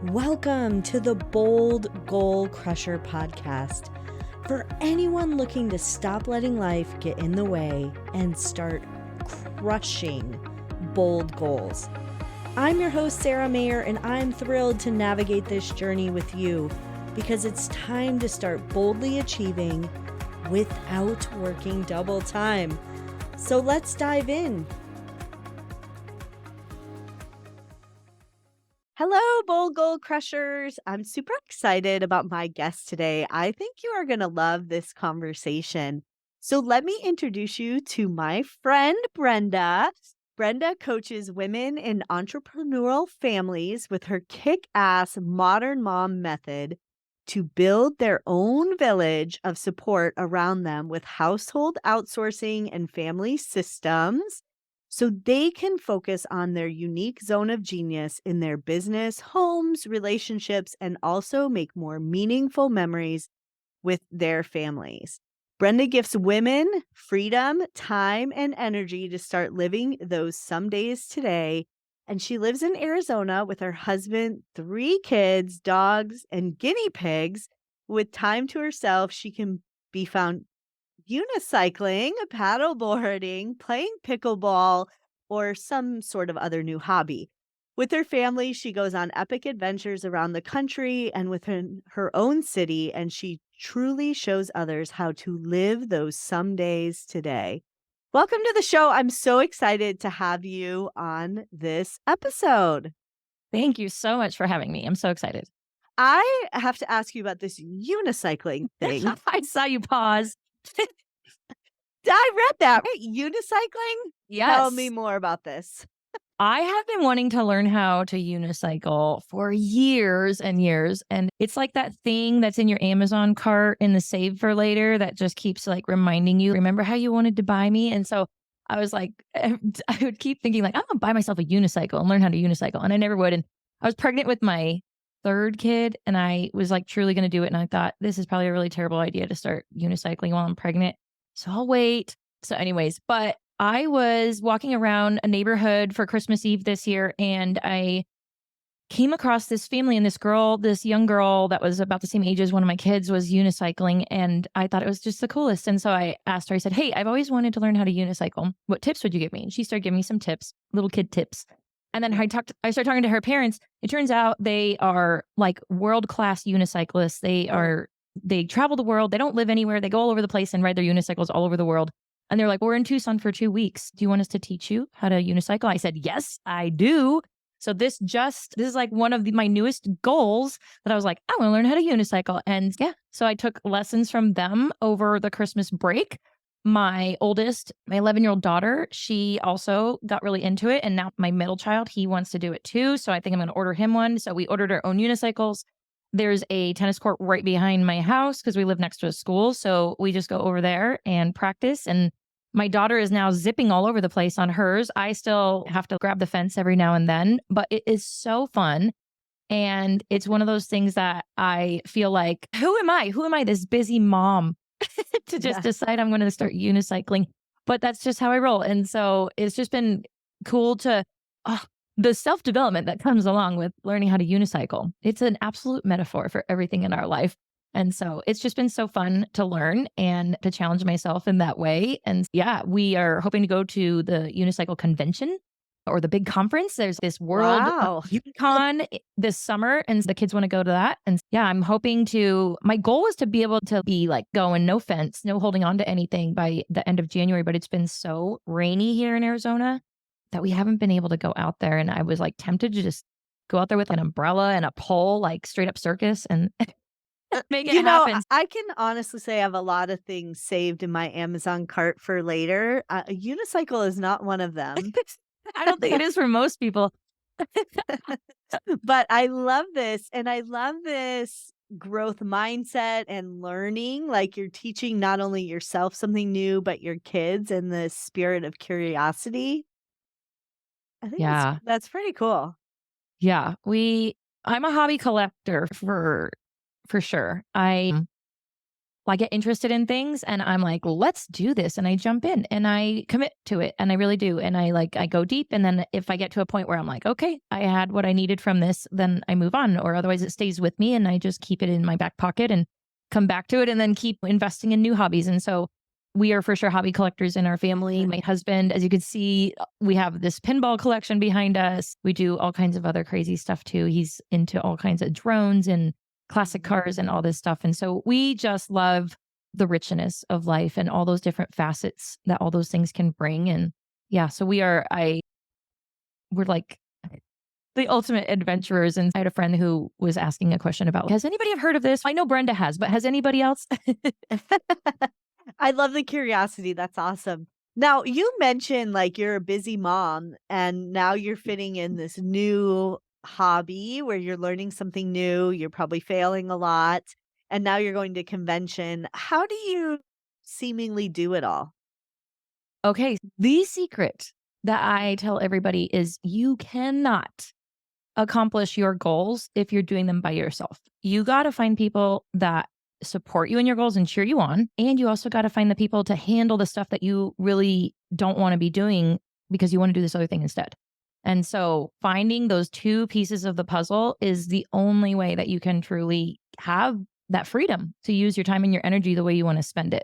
Welcome to the Bold Goal Crusher podcast. For anyone looking to stop letting life get in the way and start crushing bold goals. I'm your host, Sara Mayer, and I'm thrilled to navigate this journey with you because it's time to start boldly achieving without working double time. So let's dive in. Hello, Bold Goal Crushers. I'm super excited about my guest today. I think you are going to love this conversation. So let me introduce you to my friend, Brenda. Brenda coaches women in entrepreneurial families with her kick-ass modern mom method to build their own village of support around them with household outsourcing and family systems, so they can focus on their unique zone of genius in their business, homes, relationships, and also make more meaningful memories with their families. Brenda gives women freedom, time, and energy to start living those some days today. And she lives in Arizona with her husband, 3 kids, dogs, and guinea pigs. With time to herself, she can be found unicycling, paddleboarding, playing pickleball, or some sort of other new hobby. With her family, she goes on epic adventures around the country and within her own city, and she truly shows others how to live those some days today. Welcome to the show. I'm so excited to have you on this episode. Thank you so much for having me. I'm so excited. I have to ask you about this unicycling thing. I saw you pause. I read that, right? Unicycling? Yes. Tell me more about this. I have been wanting to learn how to unicycle for years and years. And it's like that thing that's in your Amazon cart in the save for later that just keeps like reminding you, remember how you wanted to buy me? And so I was like, I would keep thinking like, I'm going to buy myself a unicycle and learn how to unicycle. And I never would. And I was pregnant with my 3rd kid and I was like truly going to do it. And I thought, this is probably a really terrible idea to start unicycling while I'm pregnant. So I'll wait. So anyways, but I was walking around a neighborhood for Christmas Eve this year and I came across this family and this young girl that was about the same age as one of my kids was unicycling. And I thought it was just the coolest. And so I asked her, I said, hey, I've always wanted to learn how to unicycle. What tips would you give me? And she started giving me some tips, little kid tips. And then I started talking to her parents. It turns out they are like world-class unicyclists. They travel the world. They don't live anywhere. They go all over the place and ride their unicycles all over the world. And they're like, we're in Tucson for 2 weeks. Do you want us to teach you how to unicycle? I said, yes, I do. So this is like one of my newest goals that I was like, I want to learn how to unicycle. And yeah, so I took lessons from them over the Christmas break. My oldest, my 11-year-old daughter, she also got really into it. And now my middle child, he wants to do it too. So I think I'm going to order him one. So we ordered our own unicycles. There's a tennis court right behind my house because we live next to a school. So we just go over there and practice. And my daughter is now zipping all over the place on hers. I still have to grab the fence every now and then, but it is so fun. And it's one of those things that I feel like, who am I? Who am I, this busy mom, to just decide I'm going to start unicycling? But that's just how I roll. And so it's just been cool to the self-development that comes along with learning how to unicycle. It's an absolute metaphor for everything in our life. And so it's just been so fun to learn and to challenge myself in that way. And yeah, we are hoping to go to the unicycle convention or the big conference. There's this World Unicon this summer and the kids want to go to that. And yeah, I'm hoping my goal is to be able to be like going no fence, no holding on to anything by the end of January. But it's been so rainy here in Arizona that we haven't been able to go out there. And I was like tempted to just go out there with an umbrella and a pole, like straight up circus and make it happen. I can honestly say I have a lot of things saved in my Amazon cart for later. A unicycle is not one of them. I don't think it is for most people. But I love this. And I love this growth mindset and learning. Like you're teaching not only yourself something new, but your kids and the spirit of curiosity. I think that's pretty cool. Yeah. I'm a hobby collector for sure. I I get interested in things and I'm like, let's do this. And I jump in and I commit to it. And I really do. And I go deep. And then if I get to a point where I'm like, okay, I had what I needed from this, then I move on. Or otherwise it stays with me and I just keep it in my back pocket and come back to it and then keep investing in new hobbies. And so we are for sure hobby collectors in our family. My husband, as you can see, we have this pinball collection behind us. We do all kinds of other crazy stuff too. He's into all kinds of drones and classic cars and all this stuff. And so we just love the richness of life and all those different facets that all those things can bring. And yeah, so we're like the ultimate adventurers. And I had a friend who was asking a question about, has anybody ever heard of this? I know Brenda has, but has anybody else? I love the curiosity. That's awesome. Now, you mentioned like you're a busy mom and now you're fitting in this new hobby where you're learning something new. You're probably failing a lot. And now you're going to convention. How do you seemingly do it all? Okay, the secret that I tell everybody is you cannot accomplish your goals if you're doing them by yourself. You got to find people that support you in your goals and cheer you on. And you also got to find the people to handle the stuff that you really don't want to be doing because you want to do this other thing instead. And so finding those two pieces of the puzzle is the only way that you can truly have that freedom to use your time and your energy the way you want to spend it.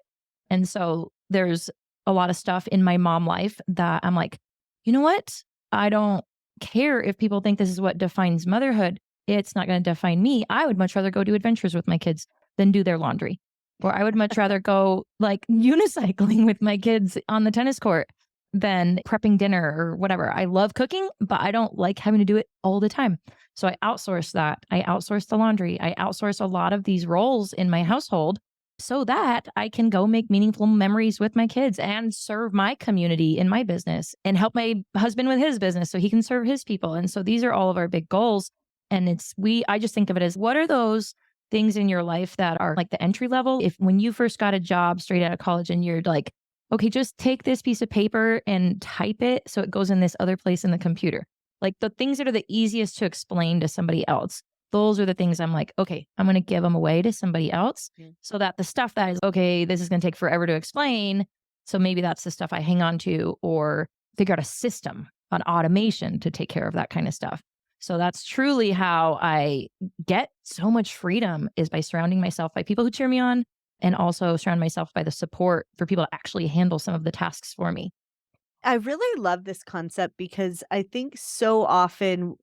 And so there's a lot of stuff in my mom life that I'm like, you know what? I don't care if people think this is what defines motherhood. It's not going to define me. I would much rather go do adventures with my kids than do their laundry. Or I would much rather go like unicycling with my kids on the tennis court than prepping dinner or whatever. I love cooking, but I don't like having to do it all the time. So I outsource that. I outsource the laundry. I outsource a lot of these roles in my household so that I can go make meaningful memories with my kids and serve my community in my business and help my husband with his business so he can serve his people. And so these are all of our big goals. And I just think of it as what are those things in your life that are like the entry level? If when you first got a job straight out of college and you're like, okay, just take this piece of paper and type it so it goes in this other place in the computer. Like the things that are the easiest to explain to somebody else. Those are the things I'm like, okay, I'm going to give them away to somebody else so that the stuff that is, okay, this is going to take forever to explain. So maybe that's the stuff I hang on to or figure out a system, an automation to take care of that kind of stuff. So that's truly how I get so much freedom is by surrounding myself by people who cheer me on and also surround myself by the support for people to actually handle some of the tasks for me. I really love this concept because I think so often,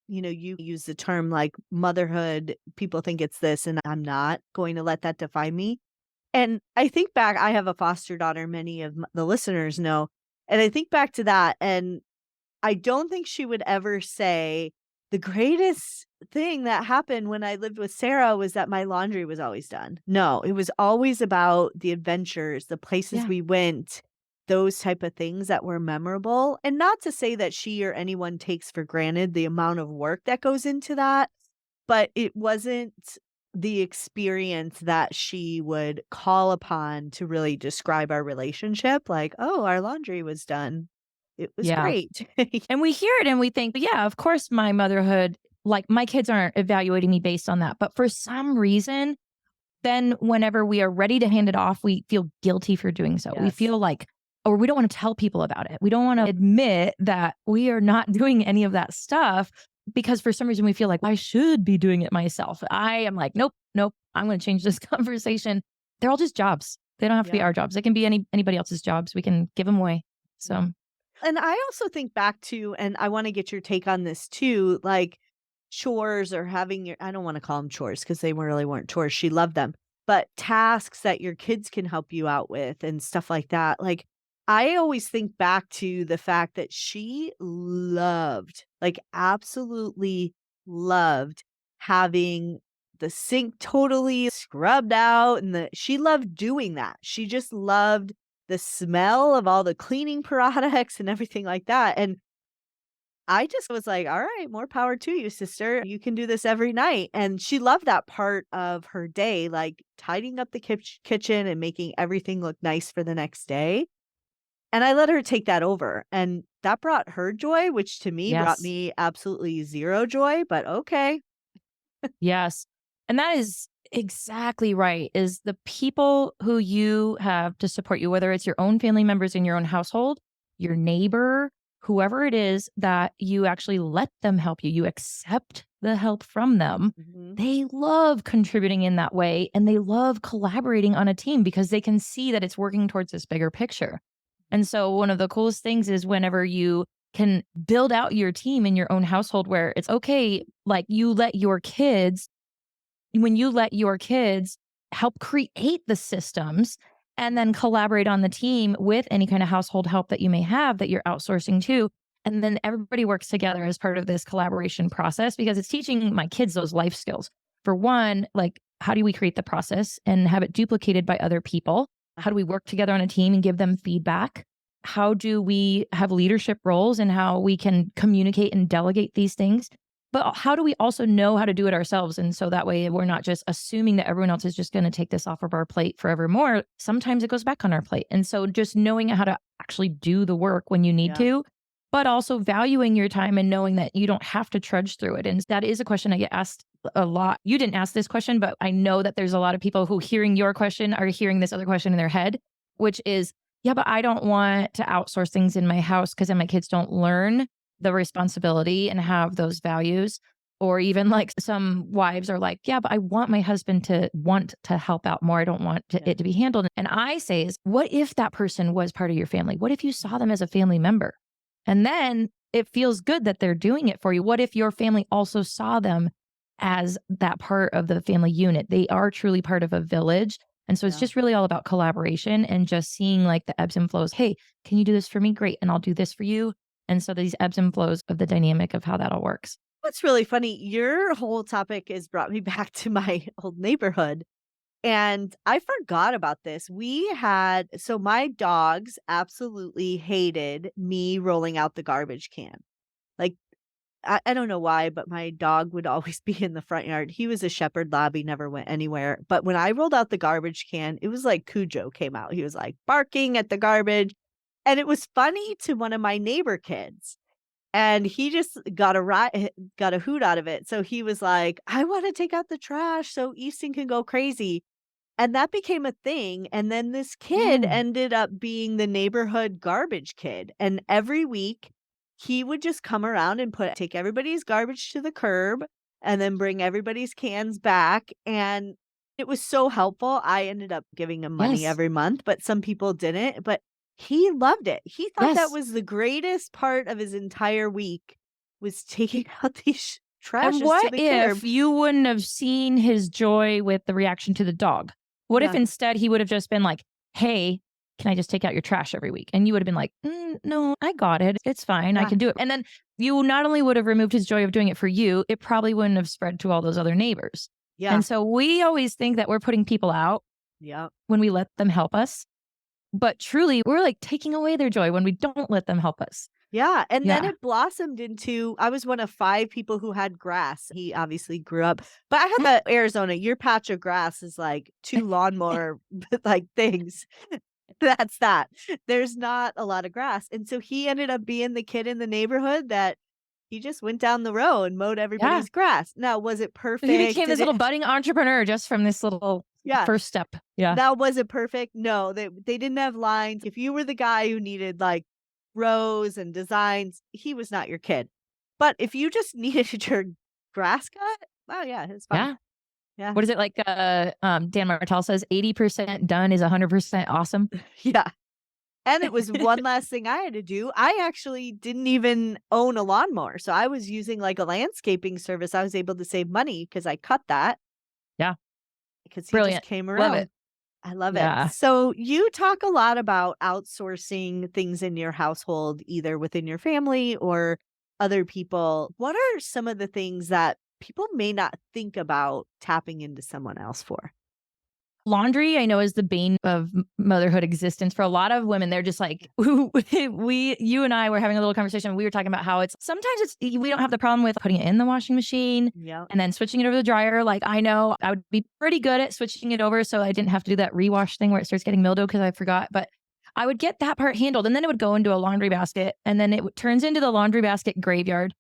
you use the term like motherhood, people think it's this, and I'm not going to let that define me. And I think back, I have a foster daughter, many of the listeners know. And I think back to that, and I don't think she would ever say, the greatest thing that happened when I lived with Sarah was that my laundry was always done. No, it was always about the adventures, the places Yeah. we went, those type of things that were memorable. And not to say that she or anyone takes for granted the amount of work that goes into that, but it wasn't the experience that she would call upon to really describe our relationship. Like, oh, our laundry was done. It was Yeah. great. And we hear it and we think, yeah, of course, my motherhood, like my kids aren't evaluating me based on that. But for some reason, then whenever we are ready to hand it off, we feel guilty for doing so. We Yes. feel like, or we don't want to tell people about it. We don't want to admit that we are not doing any of that stuff because for some reason we feel like I should be doing it myself. I am like, nope, nope, I'm going to change this conversation. They're all just jobs. They don't have to be Yeah. our jobs. They can be anybody else's jobs. We can give them away. So And I also think back to, and I want to get your take on this too, like chores or having your, I don't want to call them chores because they really weren't chores. She loved them, but tasks that your kids can help you out with and stuff like that. Like, I always think back to the fact that she loved, like, absolutely loved having the sink totally scrubbed out and she loved doing that. She just loved the smell of all the cleaning products and everything like that, and I just was like, "All right, more power to you, sister. You can do this every night." And she loved that part of her day, like tidying up the kitchen and making everything look nice for the next day. And I let her take that over, and that brought her joy, which to me brought yes. me absolutely 0 joy, but okay. Yes. And that is Exactly right. Is the people who you have to support you, whether it's your own family members in your own household, your neighbor, whoever it is, that you actually let them help you, you accept the help from them. Mhm. They love contributing in that way and they love collaborating on a team because they can see that it's working towards this bigger picture. And so, one of the coolest things is whenever you can build out your team in your own household where it's okay, like you let your kids when you let your kids help create the systems and then collaborate on the team with any kind of household help that you may have that you're outsourcing to. And then everybody works together as part of this collaboration process because it's teaching my kids those life skills. For one, like, how do we create the process and have it duplicated by other people? How do we work together on a team and give them feedback? How do we have leadership roles and how we can communicate and delegate these things? But how do we also know how to do it ourselves? And so that way we're not just assuming that everyone else is just going to take this off of our plate forevermore. Sometimes it goes back on our plate. And so just knowing how to actually do the work when you need Yeah. to, but also valuing your time and knowing that you don't have to trudge through it. And that is a question I get asked a lot. You didn't ask this question, but I know that there's a lot of people who hearing your question are hearing this other question in their head, which is, yeah, but I don't want to outsource things in my house because then my kids don't learn the responsibility and have those values. Or even like some wives are like, yeah, but I want my husband to want to help out more. I don't want Yeah. it to be handled. And I say is, what if that person was part of your family? What if you saw them as a family member? And then it feels good that they're doing it for you. What if your family also saw them as that part of the family unit? They are truly part of a village. And so it's Yeah. just really all about collaboration and just seeing like the ebbs and flows. Hey, can you do this for me? Great. And I'll do this for you. And so these ebbs and flows of the dynamic of how that all works. What's really funny, your whole topic has brought me back to my old neighborhood. And I forgot about this. So my dogs absolutely hated me rolling out the garbage can. Like, I don't know why, but my dog would always be in the front yard. He was a shepherd lab. He never went anywhere. But when I rolled out the garbage can, it was like Cujo came out. He was like barking at the garbage. And it was funny to one of my neighbor kids. And he just got a hoot out of it. So he was like, I want to take out the trash so Easton can go crazy. And that became a thing, and then this kid Yeah. ended up being the neighborhood garbage kid, and every week, he would just come around and take everybody's garbage to the curb, and then bring everybody's cans back, and it was so helpful. I ended up giving him money Yes. every month, but some people didn't, but he loved it. He thought that Yes. was the greatest part of his entire week, was taking out these And trashes to what the if curb. you wouldn't have seen his joy with the reaction to the dog? What if Yeah, instead he would have just been like, hey, can I just take out your trash every week? And you would have been like, no, I got it. It's fine. I yeah, can do it. And then you not only would have removed his joy of doing it for you, it probably wouldn't have spread to all those other neighbors. yeah, And so we always think that we're putting people out yeah. when we let them help us. But truly, we're like taking away their joy when we don't let them help us. Yeah, and then Yeah. it blossomed into I was one of 5 people who had grass. He obviously grew up but I had the Arizona, your patch of grass is like 2 lawnmower, like, things. That's that. There's not a lot of grass, and so he ended up being the kid in the neighborhood that he just went down the row and mowed Yeah. everybody's grass. Now, was it So he perfect? became this Did it little budding entrepreneur just from this little Yeah. first step. Yeah. Now, was it perfect? No, they didn't have lines. If you were the guy who needed, like, rows and designs, he was not your kid. But if you just needed your grass cut, oh, yeah, it's fine. Yeah. Yeah. What is it like, Dan Martell says, 80% done is 100% awesome? Yeah. And it was one last thing I had to do. I actually didn't even own a lawnmower, so I was using, like, a landscaping service. I was able to save money because I cut that Yeah. because he just Brilliant. came Love around. it. I love it. Yeah. So you talk a lot about outsourcing things in your household, either within your family or other people. What are some of the things that people may not think about tapping into someone else for? Laundry, I know, is the bane of motherhood existence for a lot of women. They're just like, you and I were having a little conversation. We were talking about how we don't have the problem with putting it in the washing machine Yeah. and then switching it over to the dryer. Like, I know I would be pretty good at switching it over so I didn't have to do that rewash thing where it starts getting mildew because I forgot. But I would get that part handled and then it would go into a laundry basket and then turns into the laundry basket graveyard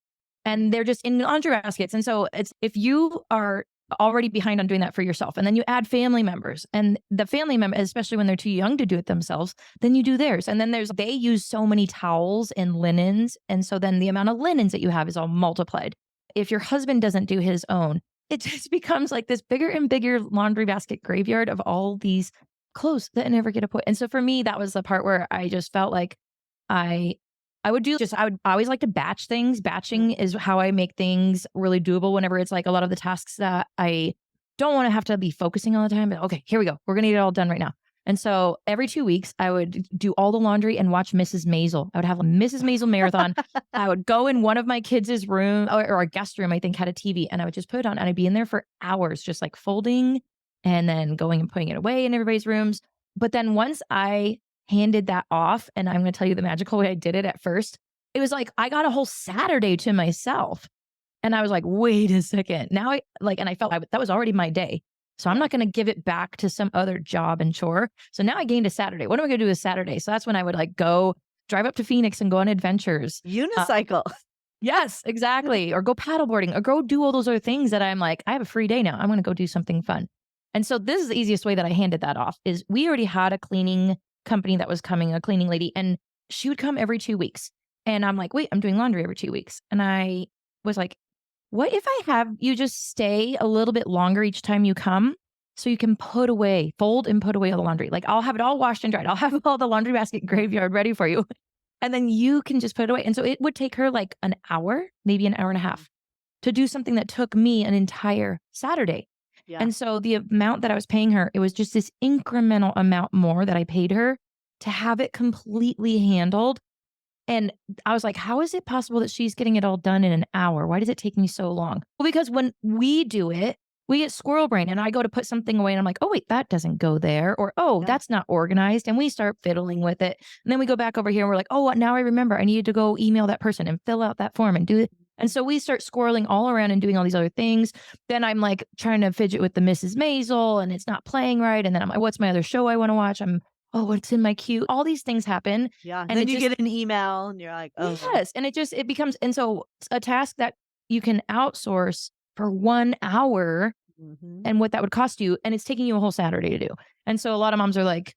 and they're just in laundry baskets. And so if you are already behind on doing that for yourself. And then you add family members, and the family member, especially when they're too young to do it themselves, then you do theirs. And then they use so many towels and linens. And so then the amount of linens that you have is all multiplied. If your husband doesn't do his own, it just becomes like this bigger and bigger laundry basket graveyard of all these clothes that never get a put. And so for me, that was the part where I just felt like I I would always like to batch things. Batching is how I make things really doable whenever it's like a lot of the tasks that I don't want to have to be focusing all the time. But okay, here we go. We're going to get it all done right now. And so every 2 weeks, I would do all the laundry and watch Mrs. Maisel. I would have a Mrs. Maisel marathon. I would go in one of my kids' room, or a guest room, I think had a TV, and I would just put it on, and I'd be in there for hours, just like folding and then going and putting it away in everybody's rooms. But then once I handed that off, and I'm going to tell you the magical way I did it at first, it was like I got a whole Saturday to myself. And I was like, wait a second. Now and I felt that was already my day. So I'm not going to give it back to some other job and chore. So now I gained a Saturday. What am I going to do with Saturday? So that's when I would like go drive up to Phoenix and go on adventures. Unicycle. Yes, exactly. Or go paddleboarding, or go do all those other things that I'm like, I have a free day now. I'm going to go do something fun. And so this is the easiest way that I handed that off is we already had a cleaning company that was coming, a cleaning lady, and she would come every 2 weeks. And I'm like, wait, I'm doing laundry every 2 weeks. And I was like, what if I have you just stay a little bit longer each time you come so you can fold and put away all the laundry? Like I'll have it all washed and dried. I'll have all the laundry basket graveyard ready for you. And then you can just put it away. And so it would take her like an hour, maybe an hour and a half to do something that took me an entire Saturday. Yeah. And so the amount that I was paying her, it was just this incremental amount more that I paid her to have it completely handled. And I was like, how is it possible that she's getting it all done in an hour? Why does it take me so long? Well, because when we do it, we get squirrel brain, and I go to put something away and I'm like, oh, wait, that doesn't go there. Or, oh, that's not organized. And we start fiddling with it. And then we go back over here and we're like, oh, now I remember I need to go email that person and fill out that form and do it. And so we start squirreling all around and doing all these other things. Then I'm like trying to fidget with the Mrs. Maisel, and it's not playing right. And then I'm like, what's my other show I want to watch? What's in my queue? All these things happen. Yeah. And then you get an email and you're like, oh. Yes. And it becomes, and so a task that you can outsource for 1 hour and what that would cost you. And it's taking you a whole Saturday to do. And so a lot of moms are like,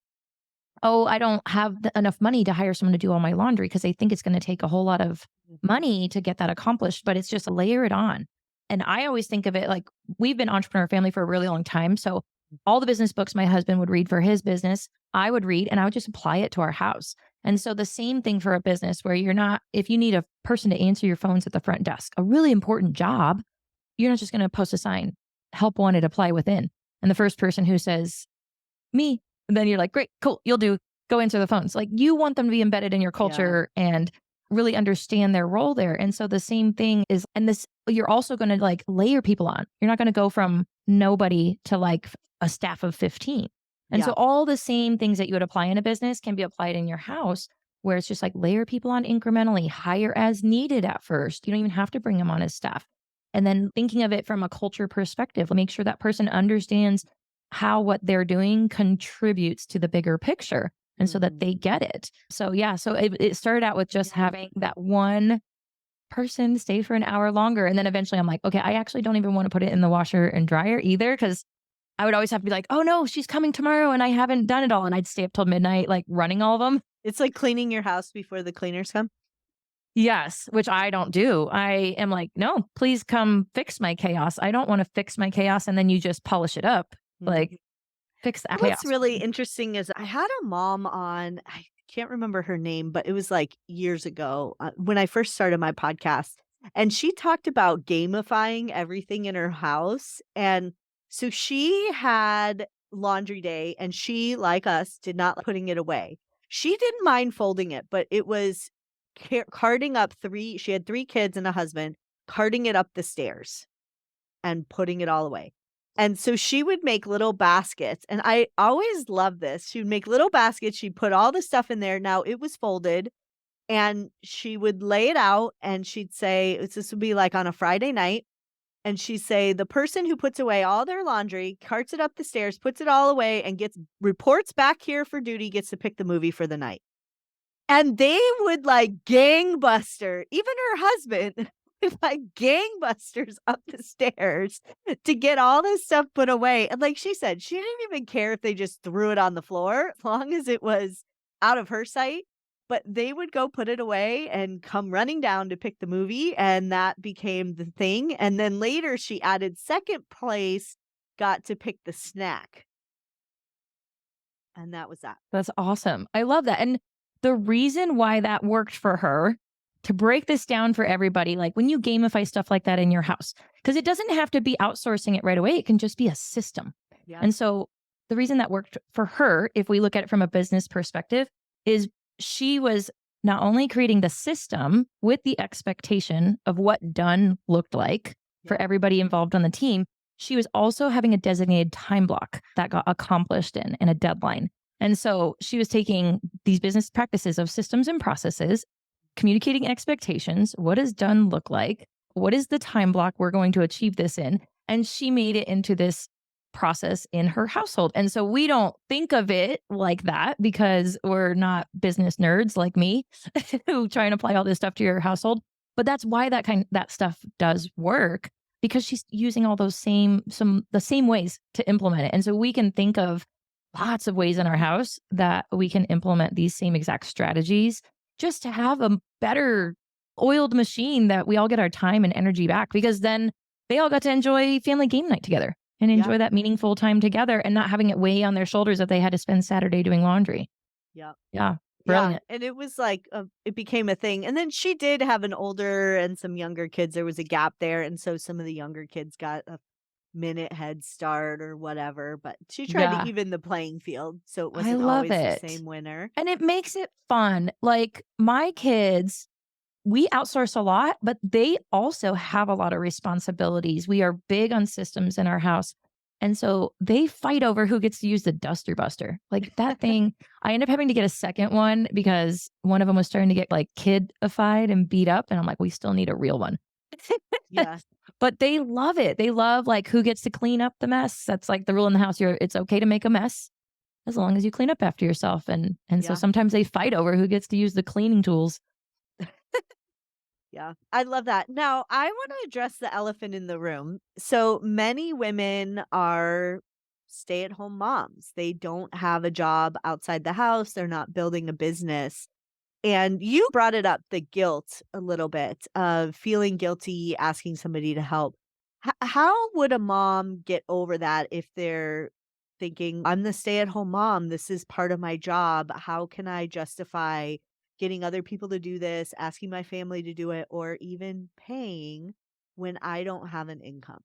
oh, I don't have enough money to hire someone to do all my laundry because they think it's going to take a whole lot of money to get that accomplished. But it's just layer it on. And I always think of it like we've been entrepreneur family for a really long time. So all the business books my husband would read for his business, I would read, and I would just apply it to our house. And so the same thing for a business where if you need a person to answer your phones at the front desk, a really important job, you're not just going to post a sign, help wanted, apply within. And the first person who says, me, and then you're like, great, cool, you'll do, go answer the phones. Like you want them to be embedded in your culture and really understand their role there. And so the same thing is, and this, you're also going to like layer people on. You're not going to go from nobody to like a staff of 15. And so all the same things that you would apply in a business can be applied in your house, where it's just like layer people on incrementally, hire as needed at first. You don't even have to bring them on as staff. And then thinking of it from a culture perspective, make sure that person understands how what they're doing contributes to the bigger picture, and so that they get it. So so it started out with just having that one person stay for an hour longer. And then eventually I'm like, okay, I actually don't even want to put it in the washer and dryer either, because I would always have to be like, oh no, she's coming tomorrow and I haven't done it all. And I'd stay up till midnight, like running all of them. It's like cleaning your house before the cleaners come. Yes, which I don't do. I am like, no, please come fix my chaos. I don't want to fix my chaos and then you just polish it up. Like, fix that chaos. What's really interesting is I had a mom on, I can't remember her name, but it was like years ago when I first started my podcast. And she talked about gamifying everything in her house. And so she had laundry day and she, like us, did not like putting it away. She didn't mind folding it, but it was carting up she had 3 kids and a husband, carting it up the stairs and putting it all away. And so she would make little baskets. And I always loved this. She would make little baskets. She'd put all the stuff in there. Now it was folded. And she would lay it out and she'd say, this would be like on a Friday night. And she'd say, the person who puts away all their laundry, carts it up the stairs, puts it all away, and reports back here for duty, gets to pick the movie for the night. And they would like gangbuster, even her husband like gangbusters up the stairs to get all this stuff put away. And like she said, she didn't even care if they just threw it on the floor as long as it was out of her sight. But they would go put it away and come running down to pick the movie. And that became the thing. And then later she added second place, got to pick the snack. And that was that. That's awesome. I love that. And the reason why that worked for her, to break this down for everybody, like when you gamify stuff like that in your house, because it doesn't have to be outsourcing it right away, it can just be a system. Yeah. And so the reason that worked for her, if we look at it from a business perspective, is she was not only creating the system with the expectation of what done looked like for Yeah. everybody involved on the team, she was also having a designated time block that got accomplished in and a deadline. And so she was taking these business practices of systems and processes, communicating expectations. What does done look like? What is the time block we're going to achieve this in? And she made it into this process in her household. And so we don't think of it like that because we're not business nerds like me who try and apply all this stuff to your household. But that's why that stuff does work, because she's using all those the same ways to implement it. And so we can think of lots of ways in our house that we can implement these same exact strategies just to have a better oiled machine that we all get our time and energy back, because then they all got to enjoy family game night together and Yeah. enjoy that meaningful time together and not having it weigh on their shoulders that they had to spend Saturday doing laundry. Yeah. Yeah. Yeah, Brilliant. and it was like, it became a thing, and then she did have an older and some younger kids, there was a gap there, and so some of the younger kids got a minute head start or whatever, but she tried to Yeah. even the playing field, so it I wasn't love always the it. same winner. And it makes it fun. Like my kids, we outsource a lot, but they also have a lot of responsibilities. We are big on systems in our house. And so they fight over who gets to use the duster buster. Like that thing, I end up having to get a second one because one of them was starting to get like kidified and beat up. And I'm like, we still need a real one. Yeah, But they love it. They love like who gets to clean up the mess. That's like the rule in the house. It's okay to make a mess as long as you clean up after yourself. And so yeah, sometimes they fight over who gets to use the cleaning tools. yeah, I love that. Now, I wanna address the elephant in the room. So, many women are stay-at-home moms, they don't have a job outside the house, they're not building a business. And you brought it up, the guilt a little bit of feeling guilty, asking somebody to help. How would a mom get over that if they're thinking, I'm the stay at home mom, this is part of my job. How can I justify getting other people to do this, asking my family to do it, or even paying when I don't have an income?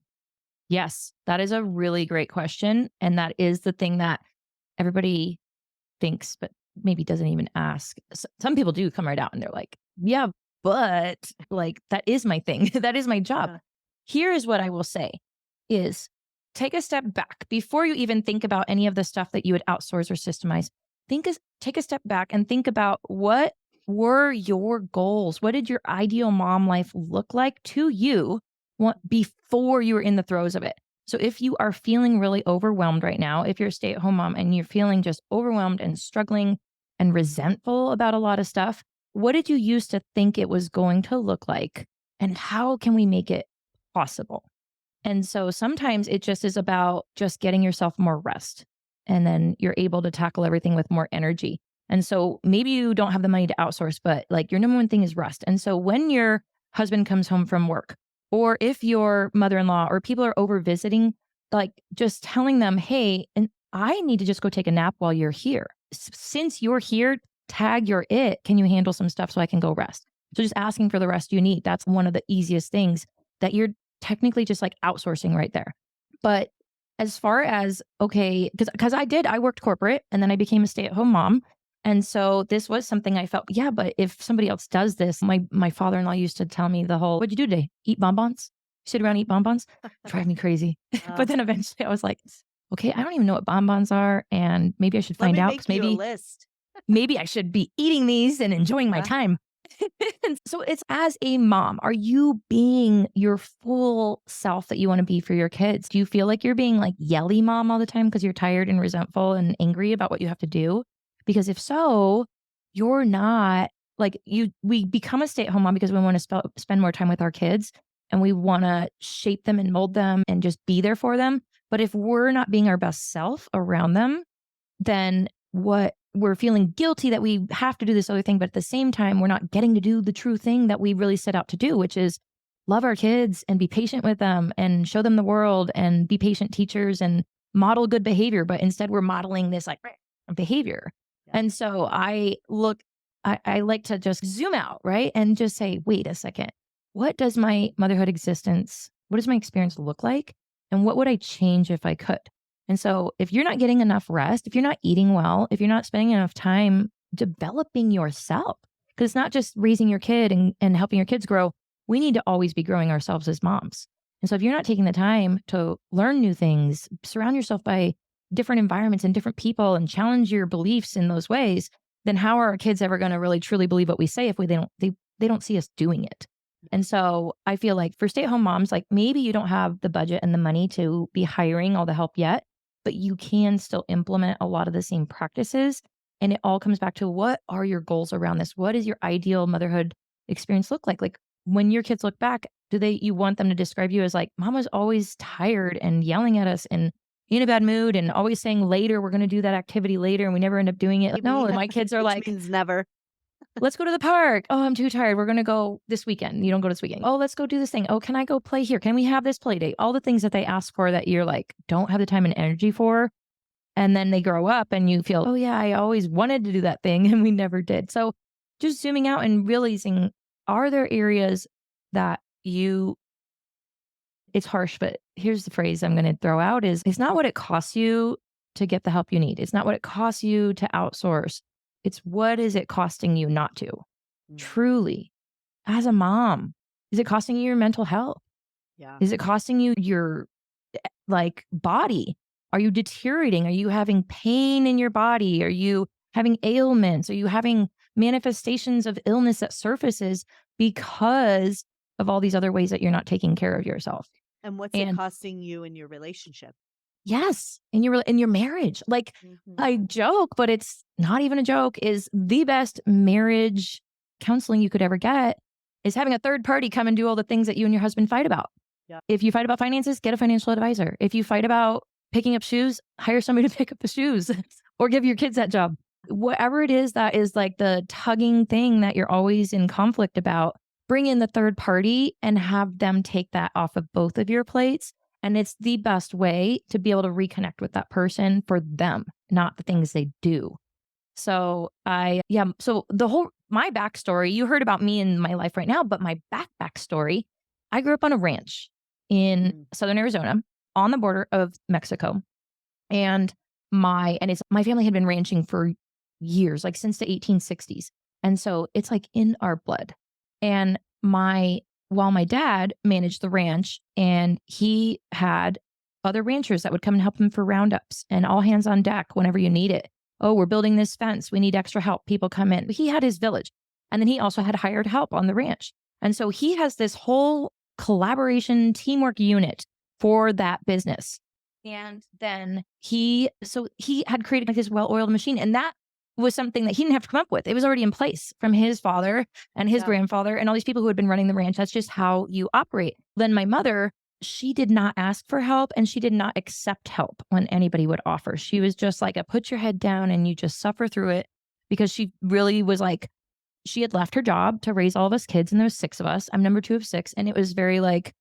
Yes, that is a really great question. And that is the thing that everybody thinks, but maybe doesn't even ask. Some people do come right out and they're like, yeah, but like that is my thing. That is my job. Yeah. Here is what I will say is take a step back before you even think about any of the stuff that you would outsource or systemize. Take a step back and think about what were your goals? What did your ideal mom life look like to you before you were in the throes of it? So if you are feeling really overwhelmed right now, if you're a stay-at-home mom and you're feeling just overwhelmed and struggling and resentful about a lot of stuff, what did you use to think it was going to look like? And how can we make it possible? And so sometimes it just is about just getting yourself more rest. And then you're able to tackle everything with more energy. And so maybe you don't have the money to outsource, but like your number one thing is rest. And so when your husband comes home from work, or if your mother-in-law or people are over visiting, like just telling them, hey, and I need to just go take a nap while you're here. Since you're here, tag you're it. Can you handle some stuff so I can go rest? So just asking for the rest you need. That's one of the easiest things that you're technically just like outsourcing right there. But as far as, okay, because I worked corporate and then I became a stay-at-home mom. And so this was something I felt, yeah, but if somebody else does this, my father-in-law used to tell me the whole, what'd you do today? Eat bonbons? Sit around and eat bonbons? Drive me crazy. Uh, But then eventually I was like, okay, I don't even know what bonbons are. And maybe I should Let find me out make because you a maybe, list. maybe I should be eating these and enjoying my Yeah. time. And so it's as a mom, are you being your full self that you want to be for your kids? Do you feel like you're being like yelly mom all the time because you're tired and resentful and angry about what you have to do? Because if so, you're not like we become a stay-at-home mom because we want to spend more time with our kids and we want to shape them and mold them and just be there for them. But if we're not being our best self around them, then what we're feeling guilty that we have to do this other thing, but at the same time, we're not getting to do the true thing that we really set out to do, which is love our kids and be patient with them and show them the world and be patient teachers and model good behavior. But instead, we're modeling this like behavior. Yeah. And so I like to just zoom out, right? And just say, wait a second, what does my motherhood existence, what does my experience look like? And what would I change if I could? And so if you're not getting enough rest, if you're not eating well, if you're not spending enough time developing yourself, because it's not just raising your kid and helping your kids grow, we need to always be growing ourselves as moms. And so if you're not taking the time to learn new things, surround yourself by different environments and different people and challenge your beliefs in those ways, then how are our kids ever going to really truly believe what we say if they don't see us doing it? And so I feel like for stay-at-home moms, like maybe you don't have the budget and the money to be hiring all the help yet, but you can still implement a lot of the same practices. And it all comes back to, what are your goals around this? What does your ideal motherhood experience look like? Like when your kids look back, you want them to describe you as like, mom was always tired and yelling at us and in a bad mood and always saying later, we're going to do that activity later. And we never end up doing it. No, my kids are Which like, means never. let's go to the park. Oh, I'm too tired. We're going to go this weekend. You don't go this weekend. Oh, let's go do this thing. Oh, can I go play here? Can we have this play date? All the things that they ask for that you're like, don't have the time and energy for. And then they grow up and you feel, oh yeah, I always wanted to do that thing and we never did. So just zooming out and realizing, are there areas that it's harsh, but here's the phrase I'm going to throw out is, it's not what it costs you to get the help you need. It's not what it costs you to outsource. It's what is it costing you not to? Mm. Truly, as a mom, is it costing you your mental health? Yeah. Is it costing you your like body? Are you deteriorating? Are you having pain in your body? Are you having ailments? Are you having manifestations of illness that surfaces because of all these other ways that you're not taking care of yourself? And what's it And costing you in your relationship? yes, in your marriage. Like Mhm. I joke, but it's not even a joke, is the best marriage counseling you could ever get is having a third party come and do all the things that you and your husband fight about. Yeah. If you fight about finances, get a financial advisor. If you fight about picking up shoes, hire somebody to pick up the shoes or give your kids that job. Whatever it is that is like the tugging thing that you're always in conflict about, bring in the third party and have them take that off of both of your plates. And it's the best way to be able to reconnect with that person for them, not the things they do. So so my backstory, you heard about me in my life right now, but my backstory, I grew up on a ranch in Southern Arizona on the border of Mexico. And my family had been ranching for years, like since the 1860s. And so it's like in our blood. And while my dad managed the ranch and he had other ranchers that would come and help him for roundups and all hands on deck whenever you need it. Oh, we're building this fence. We need extra help. People come in. He had his village. And then he also had hired help on the ranch. And so he has this whole collaboration teamwork unit for that business. And then he had created like this well-oiled machine. And that was something that he didn't have to come up with. It was already in place from his father and his grandfather and all these people who had been running the ranch. That's just how you operate. Then my mother, she did not ask for help and she did not accept help when anybody would offer. She was just like put your head down and you just suffer through it, because she really was like, she had left her job to raise all of us kids and there was 6 of us. I'm number 2 of 6. And it was very like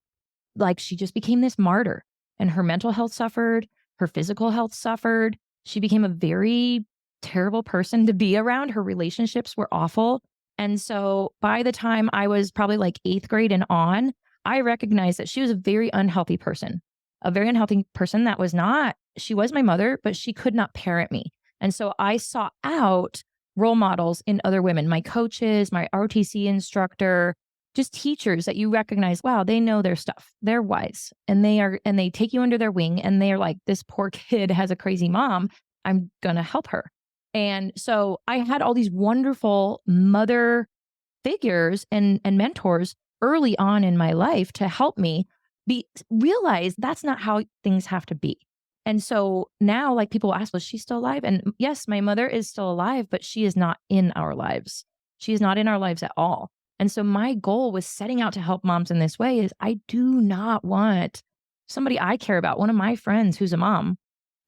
she just became this martyr and her mental health suffered. Her physical health suffered. She became a very terrible person to be around. Her relationships were awful. And so by the time I was probably like 8th grade and on, I recognized that she was a very unhealthy person, she was my mother, but she could not parent me. And so I sought out role models in other women, my coaches, my ROTC instructor, just teachers that you recognize, wow, they know their stuff. They're wise and they take you under their wing and they're like, this poor kid has a crazy mom. I'm going to help her. And so I had all these wonderful mother figures and mentors early on in my life to help me realize that's not how things have to be. And so now, like people ask, was she still alive? And yes, my mother is still alive, but she is not in our lives. She is not in our lives at all. And so my goal with setting out to help moms in this way is I do not want somebody I care about, one of my friends who's a mom,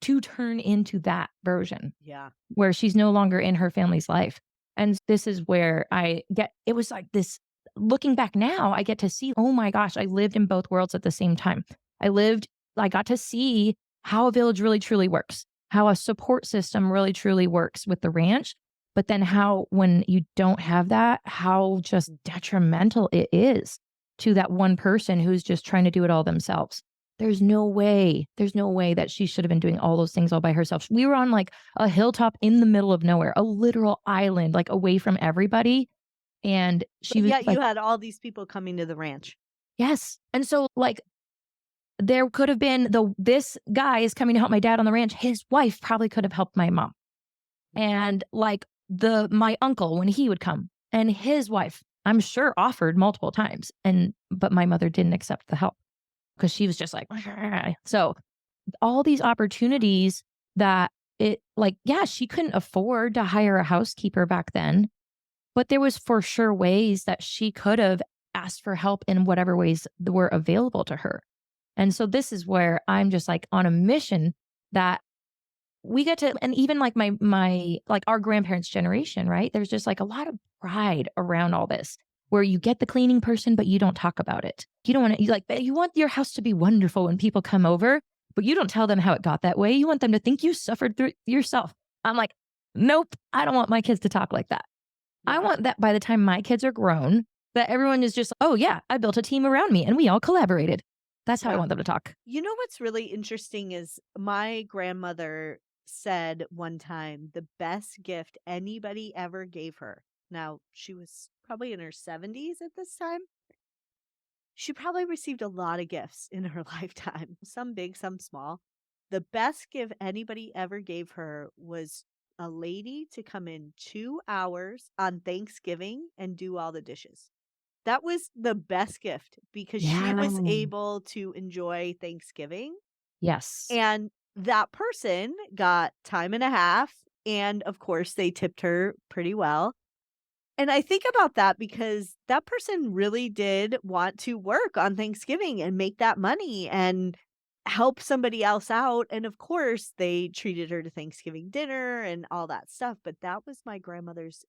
to turn into that version Yeah. where she's no longer in her family's life. And this is where it was like this. Looking back now, I get to see, oh my gosh, I lived in both worlds at the same time. I got to see how a village really truly works, how a support system really truly works with the ranch. But then how, when you don't have that, how just detrimental it is to that one person who's just trying to do it all themselves. There's no way that she should have been doing all those things all by herself. We were on like a hilltop in the middle of nowhere, a literal island, like away from everybody. And she But was yet like, you had all these people coming to the ranch. yes. And so like there could have been this guy is coming to help my dad on the ranch. His wife probably could have helped my mom. And like my uncle when he would come and his wife, I'm sure offered multiple times. But my mother didn't accept the help because she was just like, so all these opportunities that yeah, she couldn't afford to hire a housekeeper back then, but there was for sure ways that she could have asked for help in whatever ways were available to her. And so this is where I'm just like on a mission that we get to, and even like my like our grandparents' generation, right? There's just like a lot of pride around all this where you get the cleaning person, but you don't talk about it. You don't want to, you want your house to be wonderful when people come over, but you don't tell them how it got that way. You want them to think you suffered through yourself. I'm like, nope, I don't want my kids to talk like that. I Yeah. want that by the time my kids are grown, that everyone is just, oh yeah, I built a team around me and we all collaborated. That's how I Yeah. want them to talk. You know what's really interesting is my grandmother said one time the best gift anybody ever gave her. Now, she was probably in her 70s at this time. She probably received a lot of gifts in her lifetime, some big, some small. The best gift anybody ever gave her was a lady to come in 2 hours on Thanksgiving and do all the dishes. That was the best gift because she Yeah. was able to enjoy Thanksgiving, Yes. and that person got time and a half, and of course, they tipped her pretty well. And I think about that because that person really did want to work on Thanksgiving and make that money and help somebody else out, and of course, they treated her to Thanksgiving dinner and all that stuff, but that was my grandmother's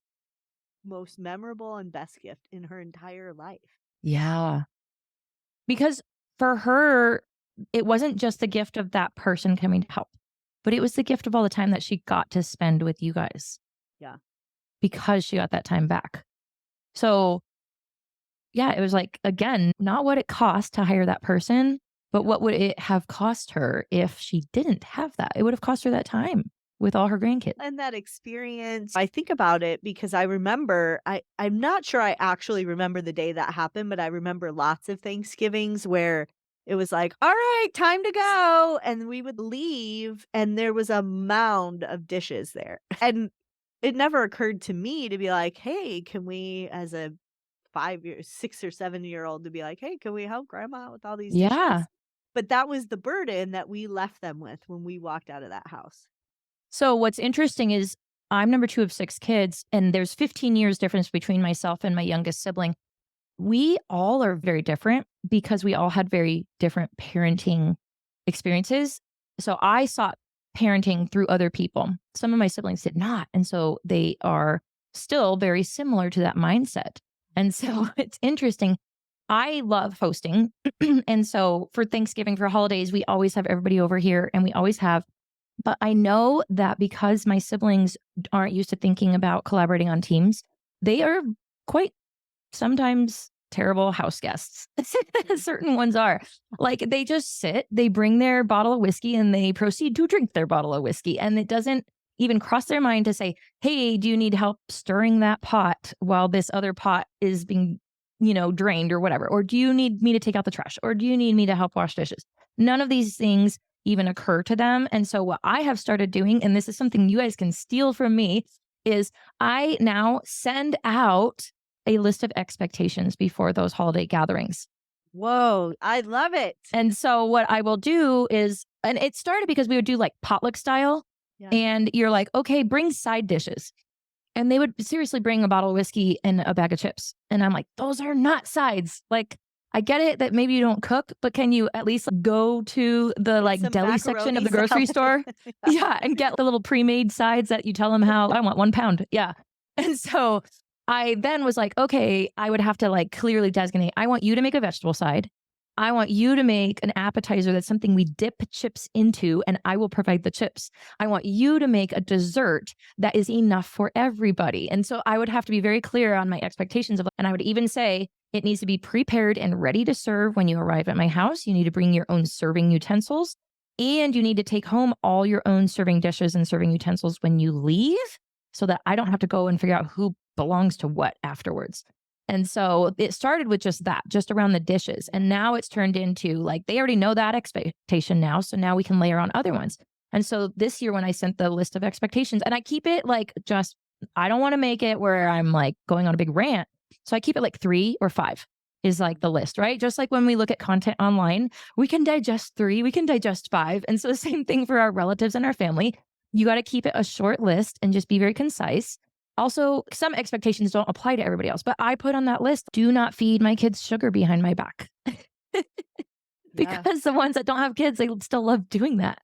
most memorable and best gift in her entire life. Yeah. Because for her, it wasn't just the gift of that person coming to help, but it was the gift of all the time that she got to spend with you guys Yeah. because she got that time back. So, yeah, it was like, again, not what it cost to hire that person, but what would it have cost her if she didn't have that? It would have cost her that time with all her grandkids. And that experience, I think about it because I remember I'm not sure I actually remember the day that happened, but I remember lots of Thanksgivings where it was like, "All right, time to go." And we would leave and there was a mound of dishes there. And it never occurred to me to be like, "Hey, can we as a 6 or 7-year-old to be like, "Hey, can we help grandma out with all these Yeah. dishes?" But that was the burden that we left them with when we walked out of that house. So what's interesting is I'm number 2 of 6 kids, and there's 15 years difference between myself and my youngest sibling. We all are very different because we all had very different parenting experiences. So I sought parenting through other people. Some of my siblings did not. And so they are still very similar to that mindset. And so it's interesting. I love hosting. And so for Thanksgiving, for holidays, we always have everybody over here and we always have. But I know that because my siblings aren't used to thinking about collaborating on teams, they are quite sometimes terrible house guests. Certain ones are. Like they just sit, they bring their bottle of whiskey and they proceed to drink their bottle of whiskey. And it doesn't even cross their mind to say, hey, do you need help stirring that pot while this other pot is being, drained or whatever? Or do you need me to take out the trash? Or do you need me to help wash dishes? None of these things even occur to them. And so what I have started doing, and this is something you guys can steal from me, is I now send out a list of expectations before those holiday gatherings. Whoa, I love it. And so what I will do is, and it started because we would do like potluck style. Yeah. And you're like, okay, bring side dishes. And they would seriously bring a bottle of whiskey and a bag of chips. And I'm like, those are not sides. Like, I get it that maybe you don't cook, but can you at least go to the Get like some deli section of macaroni the grocery salad. store? Yeah. Yeah. And get the little pre-made sides that you tell them how I want 1 pound. Yeah. And so I then was like, okay, I would have to like clearly designate, I want you to make a vegetable side. I want you to make an appetizer that's something we dip chips into, and I will provide the chips. I want you to make a dessert that is enough for everybody. And so I would have to be very clear on my expectations of, and I would even say it needs to be prepared and ready to serve when you arrive at my house. You need to bring your own serving utensils, and you need to take home all your own serving dishes and serving utensils when you leave so that I don't have to go and figure out who belongs to what afterwards. And so it started with just that, just around the dishes. And now it's turned into like, they already know that expectation now. So now we can layer on other ones. And so this year, when I sent the list of expectations, and I keep it like just, I don't want to make it where I'm like going on a big rant. So I keep it like 3 or 5 is like the list, right? Just like when we look at content online, we can digest 3, we can digest 5. And so the same thing for our relatives and our family. You got to keep it a short list and just be very concise. Also, some expectations don't apply to everybody else, but I put on that list, do not feed my kids sugar behind my back. Yeah. Because the ones that don't have kids, they still love doing that.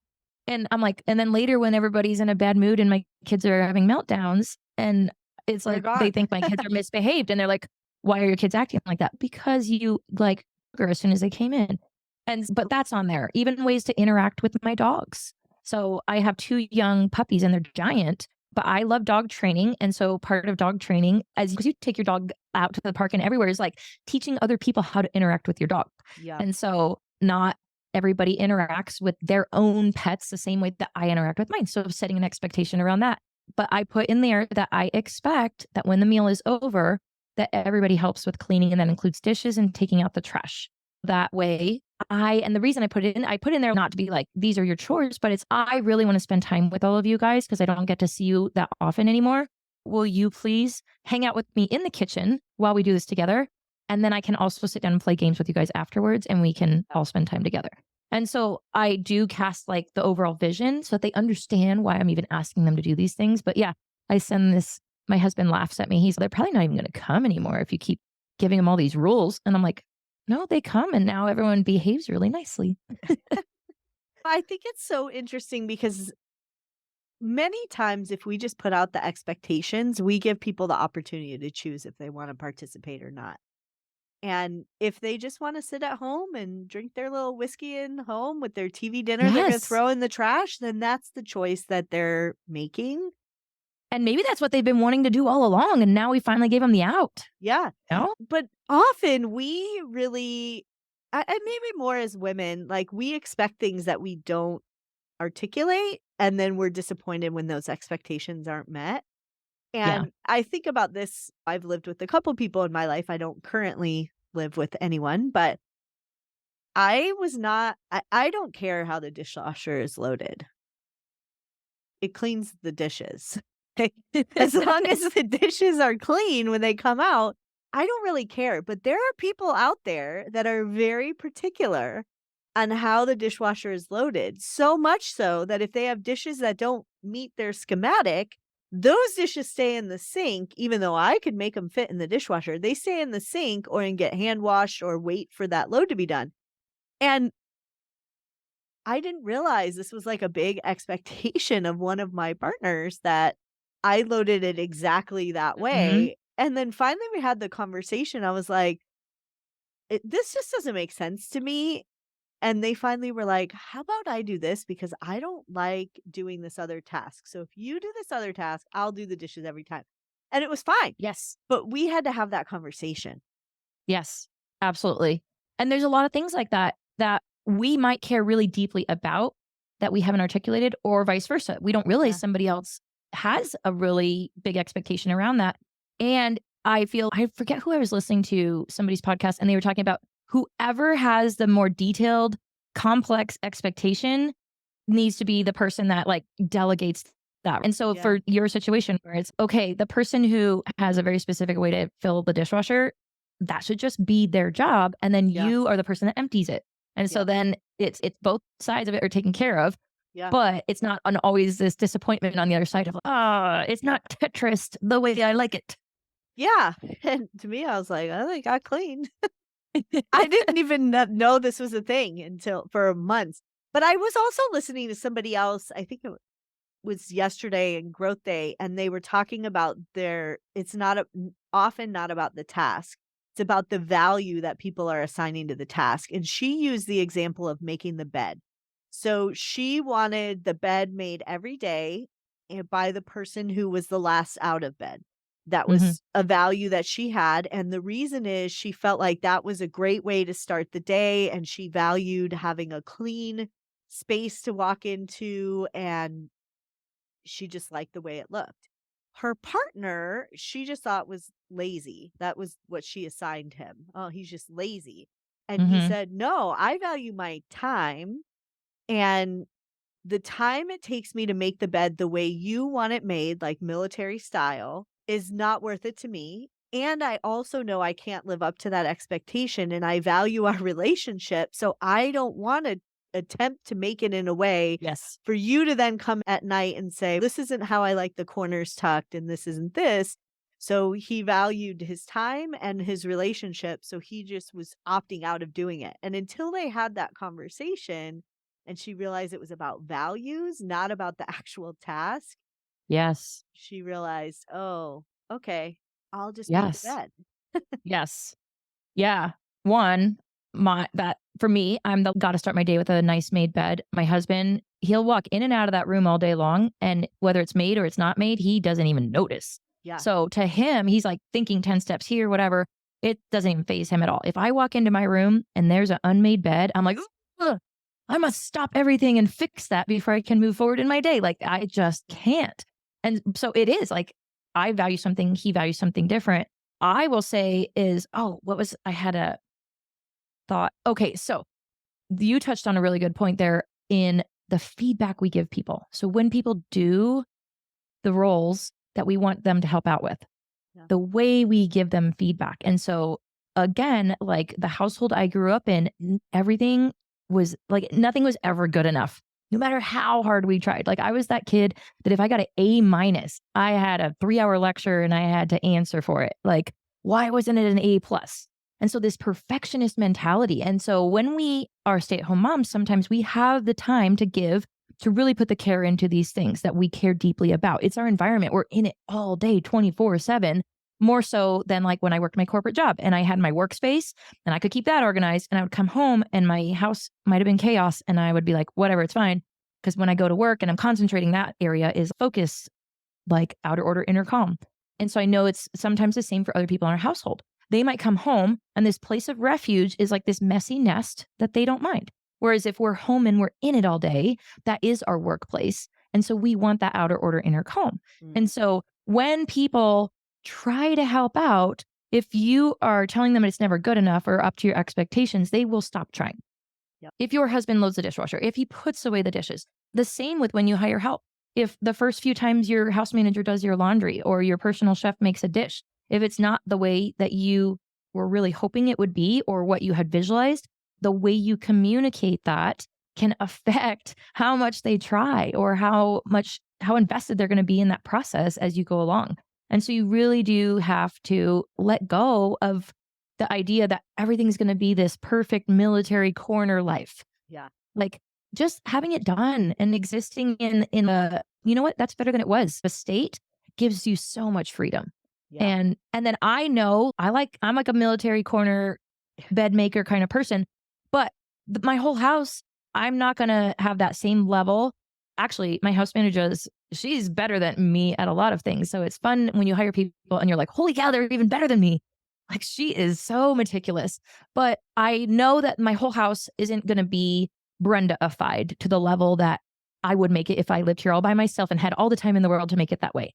And I'm like, and then later when everybody's in a bad mood and my kids are having meltdowns, and it's They're like they gone. think my kids are misbehaved, and they're like, why are your kids acting like that? Because you like sugar as soon as they came in. And but that's on there. Even ways to interact with my dogs. So I have 2 young puppies and they're giant, but I love dog training. And so part of dog training, as you take your dog out to the park and everywhere, is like teaching other people how to interact with your dog. Yeah. And so not everybody interacts with their own pets the same way that I interact with mine. So setting an expectation around that. But I put in there that I expect that when the meal is over, that everybody helps with cleaning, and that includes dishes and taking out the trash. That way, and the reason I put in there not to be like, these are your chores, but it's, I really want to spend time with all of you guys because I don't get to see you that often anymore. Will you please hang out with me in the kitchen while we do this together? And then I can also sit down and play games with you guys afterwards, and we can all spend time together. And so I do cast like the overall vision so that they understand why I'm even asking them to do these things. But yeah, I send this, my husband laughs at me. They're probably not even going to come anymore if you keep giving them all these rules. And I'm like, no, they come, and now everyone behaves really nicely. I think it's so interesting because many times if we just put out the expectations, we give people the opportunity to choose if they want to participate or not. And if they just want to sit at home and drink their little whiskey in home with their TV dinner they're going to Yes. throw in the trash, then that's the choice that they're making. And maybe that's what they've been wanting to do all along. And now we finally gave them the out. Yeah. You know? But often we really, and maybe more as women, like we expect things that we don't articulate, and then we're disappointed when those expectations aren't met. Yeah. And I think about this, I've lived with a couple people in my life. I don't currently live with anyone, but I don't care how the dishwasher is loaded. It cleans the dishes. As long as the dishes are clean when they come out, I don't really care. But there are people out there that are very particular on how the dishwasher is loaded. So much so that if they have dishes that don't meet their schematic, those dishes stay in the sink, even though I could make them fit in the dishwasher. They stay in the sink or and get hand washed or wait for that load to be done. And I didn't realize this was like a big expectation of one of my partners that I loaded it exactly that Mhm. way. And then finally we had the conversation. I was like, this just doesn't make sense to me. And they finally were like, how about I do this? Because I don't like doing this other task. So if you do this other task, I'll do the dishes every time. And it was fine. Yes. But we had to have that conversation. Yes. Absolutely. And there's a lot of things like that that we might care really deeply about that we haven't articulated, or vice versa. We don't realize Yeah. somebody else has a really big expectation around that. And I forget who I was listening to, somebody's podcast, and they were talking about whoever has the more detailed, complex expectation needs to be the person that like delegates that. And so Yeah. for your situation where it's okay, the person who has a very specific way to fill the dishwasher, that should just be their job. And then Yeah. you are the person that empties it. And so Yeah. then it's both sides of it are taken care of. Yeah. but it's not always this disappointment on the other side of, it's not Tetris the way I like it. Yeah. And to me, I was like, "Oh, they got clean." I didn't even know this was a thing until for months. But I was also listening to somebody else, I think it was yesterday in Growth Day, and they were talking about their it's not often not about the task. It's about the value that people are assigning to the task. And she used the example of making the bed. So she wanted the bed made every day by the person who was the last out of bed. That Mhm, was a value that she had. And the reason is she felt like that was a great way to start the day. And she valued having a clean space to walk into, and she just liked the way it looked. Her partner, she just thought was lazy. That was what she assigned him. Oh, he's just lazy. And he mhm. said, "No, I value my time, and the time it takes me to make the bed the way you want it made, like military style, is not worth it to me. And I also know I can't live up to that expectation, and I value our relationship. So I don't want to attempt to make it in a way Yes. for you to then come at night and say, this isn't how I like the corners tucked, and this isn't this." So he valued his time and his relationship. So he just was opting out of doing it. And until they had that conversation, and she realized it was about values, not about the actual task, Yes. she realized, "Oh, okay, I'll just make the Yes. bed." Yes. Yeah. One, my that for me, I'm the gotta start my day with a nice made bed. My husband, he'll walk in and out of that room all day long, and whether it's made or it's not made, he doesn't even notice. Yeah, So to him, he's like thinking 10 steps here, whatever. It doesn't even phase him at all. If I walk into my room and there's an unmade bed, I'm like, "Ugh, I must stop everything and fix that before I can move forward in my day." Like I just can't. And so it is like I value something, he values something different. I will say is, oh, what was I had a thought. Okay, so you touched on a really good point there in the feedback we give people. So when people do the roles that we want them to help out with, yeah, the way we give them feedback. And so again, like the household I grew up in, everything was like nothing was ever good enough. No matter how hard we tried. Like I was that kid that if I got an A minus, I had a 3-hour lecture and I had to answer for it. Like, why wasn't it an A plus? And so this perfectionist mentality. And so when we are stay-at-home moms, sometimes we have the time to give to really put the care into these things that we care deeply about. It's our environment. We're in it all day, 24/7, more so than like when I worked my corporate job and I had my workspace and I could keep that organized. And I would come home and my house might have been chaos. And I would be like, whatever, it's fine. Because when I go to work and I'm concentrating, that area is focus, like outer order, inner calm. And so I know it's sometimes the same for other people in our household. They might come home and this place of refuge is like this messy nest that they don't mind. Whereas if we're home and we're in it all day, that is our workplace. And so we want that outer order, inner calm. mhm, And so when people try to help out, if you are telling them it's never good enough or up to your expectations, they will stop trying. yep, If your husband loads the dishwasher, if he puts away the dishes, the same with when you hire help. If the first few times your house manager does your laundry or your personal chef makes a dish, if it's not the way that you were really hoping it would be or what you had visualized, the way you communicate that can affect how much they try or how invested they're going to be in that process as you go along. And so you really do have to let go of the idea that everything's going to be this perfect military corner life. yeah, Like just having it done and existing in a, you know what, that's better than it was. A state gives you so much freedom. yeah, And then I know I'm like a military corner bed maker kind of person, but my whole house, I'm not going to have that same level. Actually, my house manager is she's better than me at a lot of things. So it's fun when you hire people and you're like, "Holy cow, they're even better than me." Like she is so meticulous. But I know that my whole house isn't going to be Brenda-ified to the level that I would make it if I lived here all by myself and had all the time in the world to make it that way.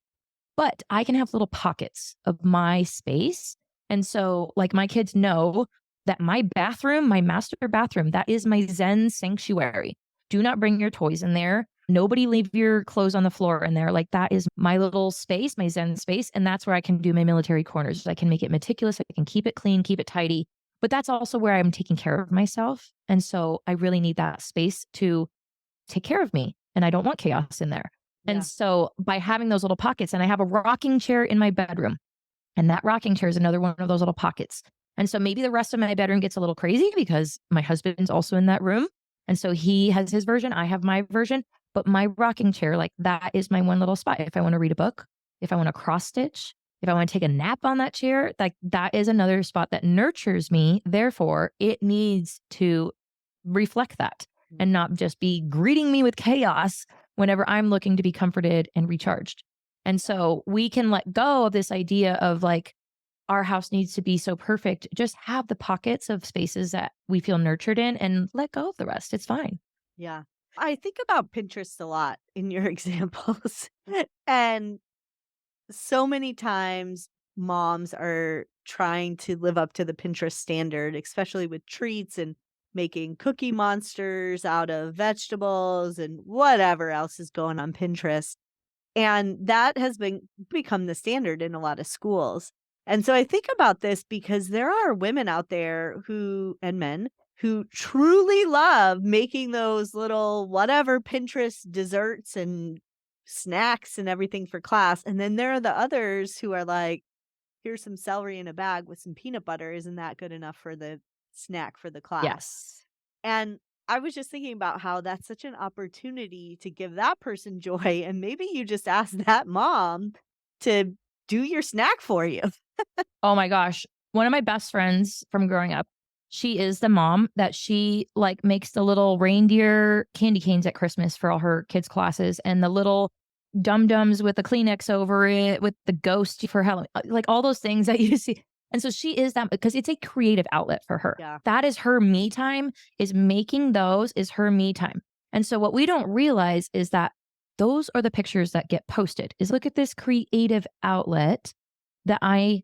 But I can have little pockets of my space. And so, like, my kids know that my bathroom, my master bathroom, that is my Zen sanctuary. Do not bring your toys in there. Nobody leave your clothes on the floor in there. Like, that is my little space, my Zen space. And that's where I can do my military corners. I can make it meticulous. I can keep it clean, keep it tidy. But that's also where I'm taking care of myself. And so I really need that space to take care of me. and I don't want chaos in there. And Yeah. so by having those little pockets, and I have a rocking chair in my bedroom, and that rocking chair is another one of those little pockets. And so maybe the rest of my bedroom gets a little crazy because my husband's also in that room. And so he has his version, I have my version. But my rocking chair, like that is my one little spot. If I want to read a book, if I want to cross stitch, if I want to take a nap on that chair, like that is another spot that nurtures me. Therefore, it needs to reflect that and not just be greeting me with chaos whenever I'm looking to be comforted and recharged. And so we can let go of this idea of like, our house needs to be so perfect. Just have the pockets of spaces that we feel nurtured in and let go of the rest. It's fine. Yeah. I think about Pinterest a lot in your examples. And so many times moms are trying to live up to the Pinterest standard, especially with treats and making cookie monsters out of vegetables and whatever else is going on Pinterest. And that has become the standard in a lot of schools. And so I think about this because there are women out there who and men who truly love making those little whatever Pinterest desserts and snacks and everything for class. And then there are the others who are like, here's some celery in a bag with some peanut butter. Isn't that good enough for the snack for the class? Yes. And I was just thinking about how that's such an opportunity to give that person joy, and maybe you just ask that mom to do your snack for you. Oh my gosh. One of my best friends from growing up, she is the mom that she like makes the little reindeer candy canes at Christmas for all her kids' classes and the little dum-dums with the Kleenex over it with the ghost for Halloween, like all those things that you see. And so she is that because it's a creative outlet for her. Yeah. That is her me time, is making those is her me time. And so what we don't realize is that those are the pictures that get posted. Is look at this creative outlet that I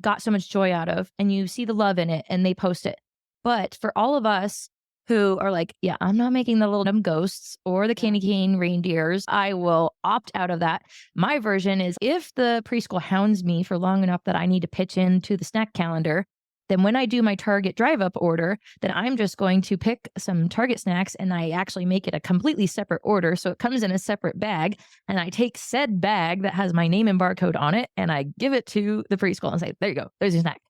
got so much joy out of, and you see the love in it and they post it. But for all of us who are like, yeah, I'm not making the little dumb ghosts or the Yeah. candy cane reindeers, I will opt out of that. My version is if the preschool hounds me for long enough that I need to pitch into the snack calendar, then when I do my Target drive up order, then I'm just going to pick some Target snacks and I actually make it a completely separate order. So it comes in a separate bag and I take said bag that has my name and barcode on it and I give it to the preschool and say, there you go, there's your snack.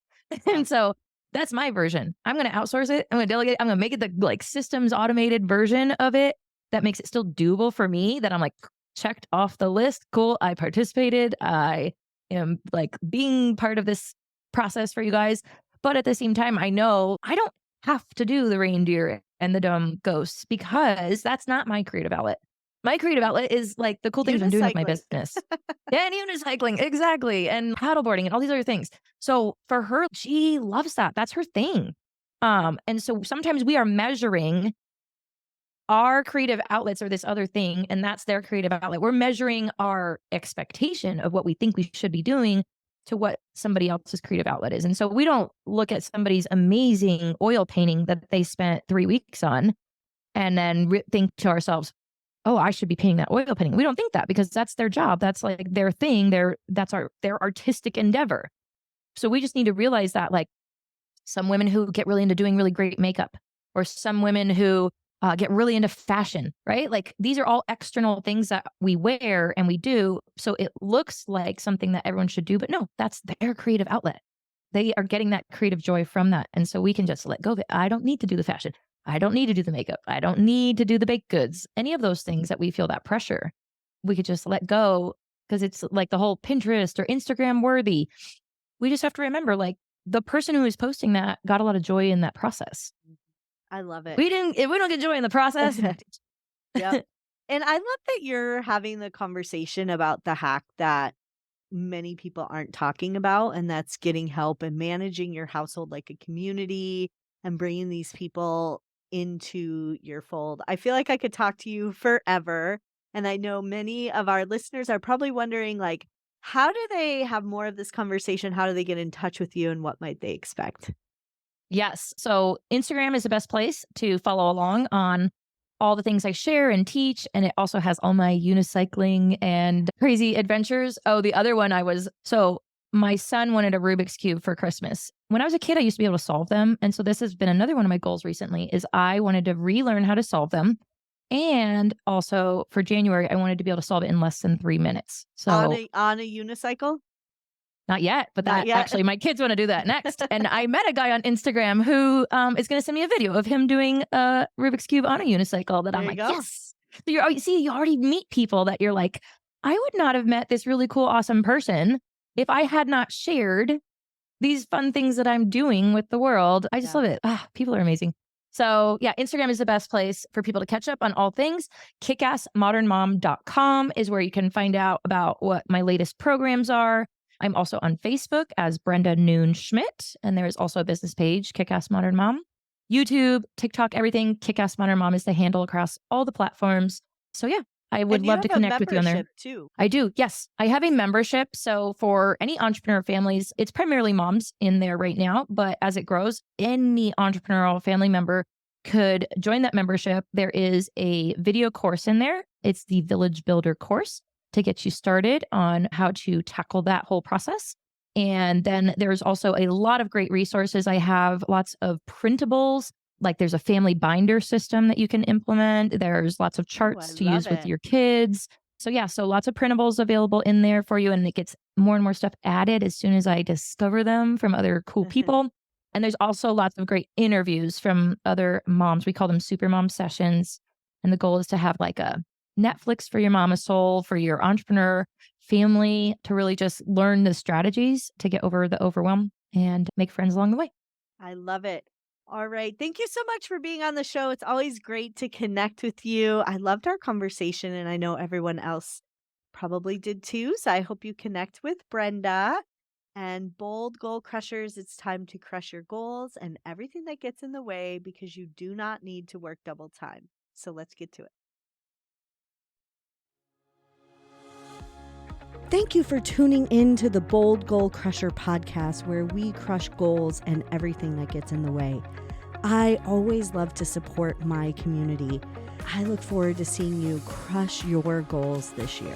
And so that's my version. I'm going to outsource it. I'm going to delegate. I'm going to make it the like systems automated version of it that makes it still doable for me, that I'm like checked off the list. Cool. I participated. I am like being part of this process for you guys. But at the same time, I know I don't have to do the reindeer and the dumb ghosts because that's not my creative outlet. My creative outlet is like the cool things I'm doing with my Unicycling. business. Yeah, and unicycling, exactly. And paddleboarding and all these other things. So for her, she loves that. That's her thing. And so sometimes we are measuring our creative outlets or this other thing, and that's their creative outlet. We're measuring our expectation of what we think we should be doing to what somebody else's creative outlet is. And so we don't look at somebody's amazing oil painting that they spent 3 weeks on and then think to ourselves, oh, I should be painting that oil painting. We don't think that because that's their job. That's like their thing. That's their artistic endeavor. So we just need to realize that like some women who get really into doing really great makeup or some women who get really into fashion, right? Like these are all external things that we wear and we do. So it looks like something that everyone should do, but no, that's their creative outlet. They are getting that creative joy from that. And so we can just let go of it. I don't need to do the fashion. I don't need to do the makeup. I don't need to do the baked goods. Any of those things that we feel that pressure, we could just let go because it's like the whole Pinterest or Instagram worthy. We just have to remember like the person who is posting that got a lot of joy in that process. I love it. If we don't get joy in the process. Yep. And I love that you're having the conversation about the hack that many people aren't talking about, and that's getting help and managing your household like a community and bringing these people into your fold. I feel like I could talk to you forever, and I know many of our listeners are probably wondering like, how do they have more of this conversation? How do they get in touch with you, and what might they expect? Yes. So Instagram is the best place to follow along on all the things I share and teach. And it also has all my unicycling and crazy adventures. Oh, the other one so my son wanted a Rubik's Cube for Christmas. When I was a kid, I used to be able to solve them. And so this has been another one of my goals recently is I wanted to relearn how to solve them. And also for January, I wanted to be able to solve it in less than 3 minutes. On So a unicycle? not yet, but Not that yet? actually my kids want to do that next. And I met a guy on Instagram who is going to send me a video of him doing a Rubik's Cube on a unicycle that There I'm you like, go. yes. So you already meet people that you're like, I would not have met this really cool, awesome person if I had not shared these fun things that I'm doing with the world. I just Yeah. love it. People are amazing. So yeah, Instagram is the best place for people to catch up on all things. Kickassmodernmom.com is where you can find out about what my latest programs are. I'm also on Facebook as Brenda Schmidt, and there is also a business page, Kickass Modern Mom. YouTube, TikTok, everything. Kickass Modern Mom is the handle across all the platforms. So yeah, I would And you love have to a connect with you on there. membership too. I do. Yes. I have a membership. So for any entrepreneur families, it's primarily moms in there right now. But as it grows, any entrepreneurial family member could join that membership. There is a video course in there. It's the Village Builder course to get you started on how to tackle that whole process. And then there's also a lot of great resources. I have lots of printables, like there's a family binder system that you can implement. There's lots of Oh, I charts to love use with it. your kids. So yeah, so lots of printables available in there for you. And it gets more and more stuff added as soon as I discover them from other cool people. And there's also lots of great interviews from other moms. We call them super mom sessions. And the goal is to have like a Netflix for your mama soul, for your entrepreneur family, to really just learn the strategies to get over the overwhelm and make friends along the way. I love it. All right. Thank you so much for being on the show. It's always great to connect with you. I loved our conversation, and I know everyone else probably did too. So I hope you connect with Brenda. And bold goal crushers, it's time to crush your goals and everything that gets in the way because you do not need to work double time. So let's get to it. Thank you for tuning in to the Bold Goal Crusher podcast, where we crush goals and everything that gets in the way. I always love to support my community. I look forward to seeing you crush your goals this year.